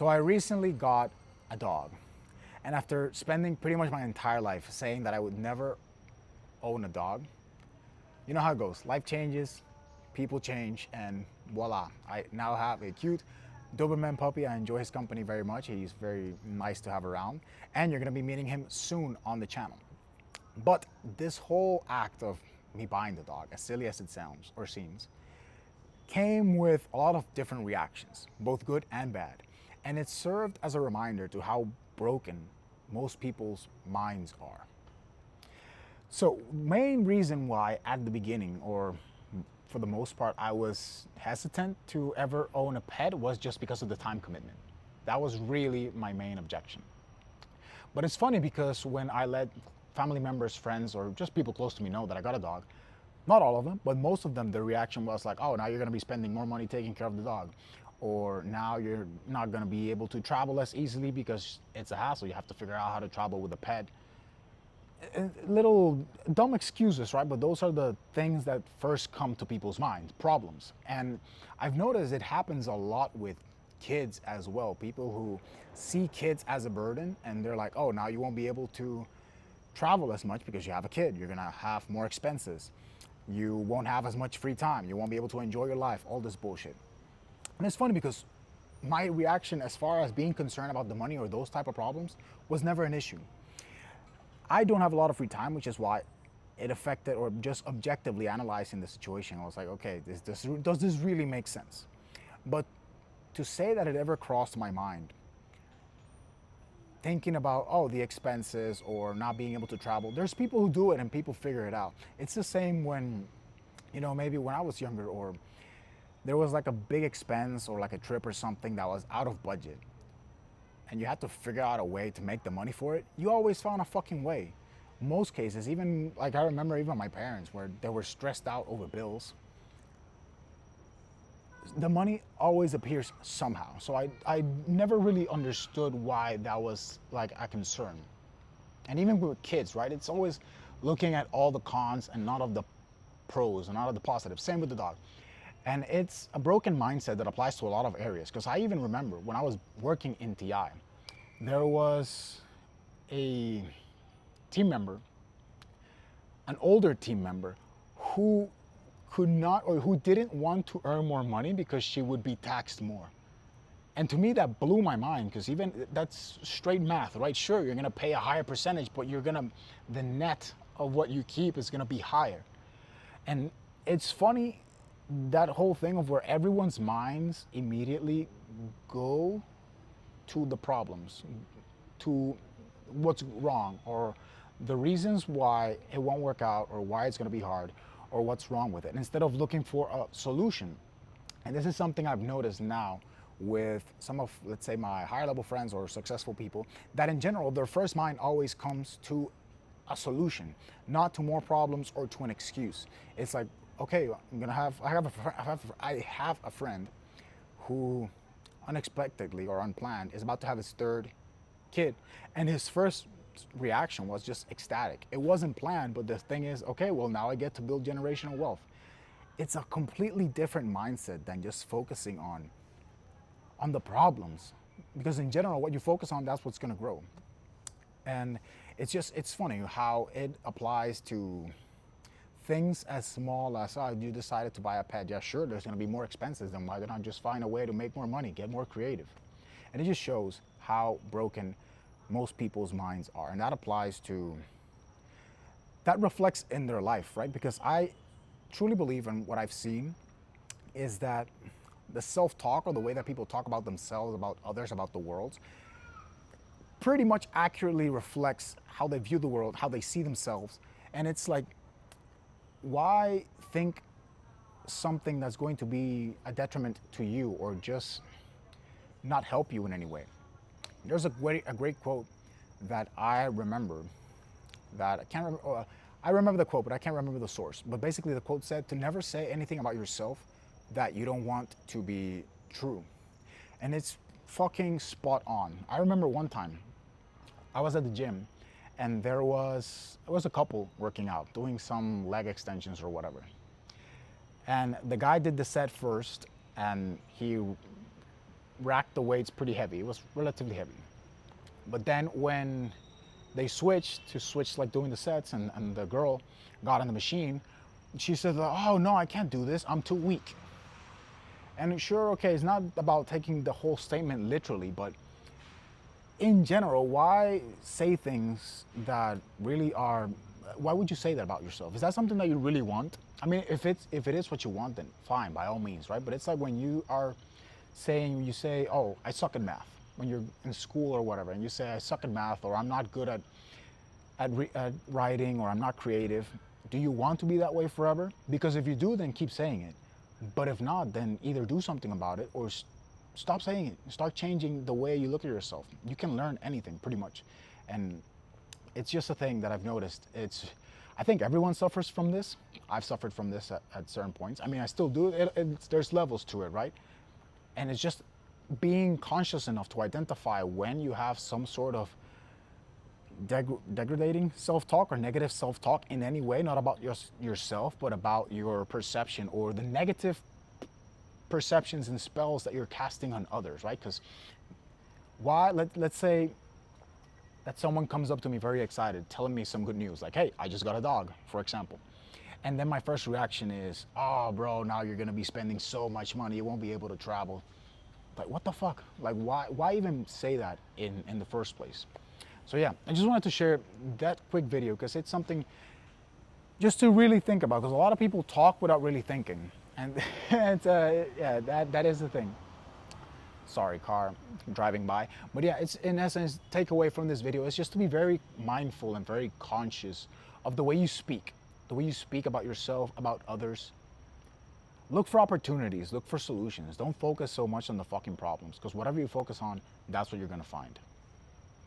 So I recently got a dog. And after spending pretty much my entire life saying that I would never own a dog, you know how it goes. Life changes, people change, and voila. I now have a cute Doberman puppy. I enjoy his company very much. He's very nice to have around. And you're gonna be meeting him soon on the channel. But this whole act of me buying the dog, as silly as it sounds or seems, came with a lot of different reactions, both good and bad. And it served as a reminder to how broken most people's minds are. So, main reason why at the beginning, or for the most part, I was hesitant to ever own a pet was just because of the time commitment. That was really my main objection. But it's funny because when I let family members, friends, or just people close to me know that I got a dog, not all of them, but most of them, the reaction was like, oh, now you're gonna be spending more money taking care of the dog. Or now you're not gonna be able to travel as easily because it's a hassle. You have to figure out how to travel with a pet. Little dumb excuses, right? But those are the things that first come to people's minds, problems. And I've noticed it happens a lot with kids as well. People who see kids as a burden and they're like, oh, now you won't be able to travel as much because you have a kid. You're gonna have more expenses. You won't have as much free time. You won't be able to enjoy your life, all this bullshit. And it's funny because my reaction as far as being concerned about the money or those type of problems was never an issue. I don't have a lot of free time, which is why it affected, or just objectively analyzing the situation, I was like, okay, does this really make sense? But to say that it ever crossed my mind, thinking about, oh, the expenses or not being able to travel, there's people who do it and people figure it out. It's the same when, maybe when I was younger, or there was like a big expense or like a trip or something that was out of budget and you had to figure out a way to make the money for it, you always found a fucking way. Most cases, even like I remember even my parents where they were stressed out over bills, the money always appears somehow. So I never really understood why that was like a concern. And even with kids, right? It's always looking at all the cons and not of the pros and not of the positives. Same with the dog. And it's a broken mindset that applies to a lot of areas. Because I even remember when I was working in TI, there was a team member, an older team member, who could not, or who didn't want to earn more money because she would be taxed more. And to me, that blew my mind because even that's straight math, right? Sure, you're gonna pay a higher percentage, but the net of what you keep is gonna be higher. And it's funny, that whole thing of where everyone's minds immediately go to the problems, to what's wrong, or the reasons why it won't work out, or why it's gonna be hard, or what's wrong with it, instead of looking for a solution. And this is something I've noticed now with some of, let's say, my higher level friends or successful people, that in general, their first mind always comes to a solution, not to more problems or to an excuse. It's like, okay, I have a friend who unexpectedly or unplanned is about to have his third kid, and his first reaction was just ecstatic. It wasn't planned, but the thing is, okay, well, now I get to build generational wealth. It's a completely different mindset than just focusing on the problems, because in general, what you focus on, that's what's going to grow. And it's funny how it applies to things as small as, oh, you decided to buy a pet. Yeah, sure, there's going to be more expenses. Then why don't I just find a way to make more money, get more creative? And it just shows how broken most people's minds are. And that applies to, that reflects in their life, right? Because I truly believe, in what I've seen, is that the self-talk, or the way that people talk about themselves, about others, about the world, pretty much accurately reflects how they view the world, how they see themselves. And it's like, why think something that's going to be a detriment to you, or just not help you in any way? There's a great quote that I remember, that I can't remember. I remember the quote, but I can't remember the source. But basically, the quote said to never say anything about yourself that you don't want to be true. And it's fucking spot on. I remember one time I was at the gym, and it was a couple working out, doing some leg extensions or whatever. And the guy did the set first, and he racked the weights pretty heavy. It was relatively heavy. But then when they switched like doing the sets, and the girl got on the machine, she said, oh no, I can't do this, I'm too weak. And sure, okay, it's not about taking the whole statement literally, but in general, why say things that really are, why would you say that about yourself? Is that something that you really want? I mean, if it is what you want, then fine, by all means, right? But it's like when you are saying, you say, oh, I suck at math, when you're in school or whatever, and you say, I suck at math, or I'm not good at writing, or I'm not creative. Do you want to be that way forever? Because if you do, then keep saying it. But if not, then either do something about it, or stop saying it. Start changing the way you look at yourself. You can learn anything pretty much. And it's just a thing that I've noticed. I think everyone suffers from this. I've suffered from this at certain points. I mean, I still do. There's levels to it, right? And it's just being conscious enough to identify when you have some sort of degrading self-talk or negative self-talk in any way, not about yourself, but about your perception or the negative perceptions and spells that you're casting on others, right? Because let's say that someone comes up to me very excited, telling me some good news, like, hey, I just got a dog, for example. And then my first reaction is, oh, bro, now you're gonna be spending so much money, you won't be able to travel. Like, what the fuck? Like, why even say that in the first place? So yeah, I just wanted to share that quick video because it's something just to really think about, because a lot of people talk without really thinking. And it's, yeah, that is the thing. Sorry, car driving by. But yeah, it's in essence, takeaway from this video is just to be very mindful and very conscious of the way you speak about yourself, about others. Look for opportunities, look for solutions. Don't focus so much on the fucking problems, because whatever you focus on, that's what you're gonna find.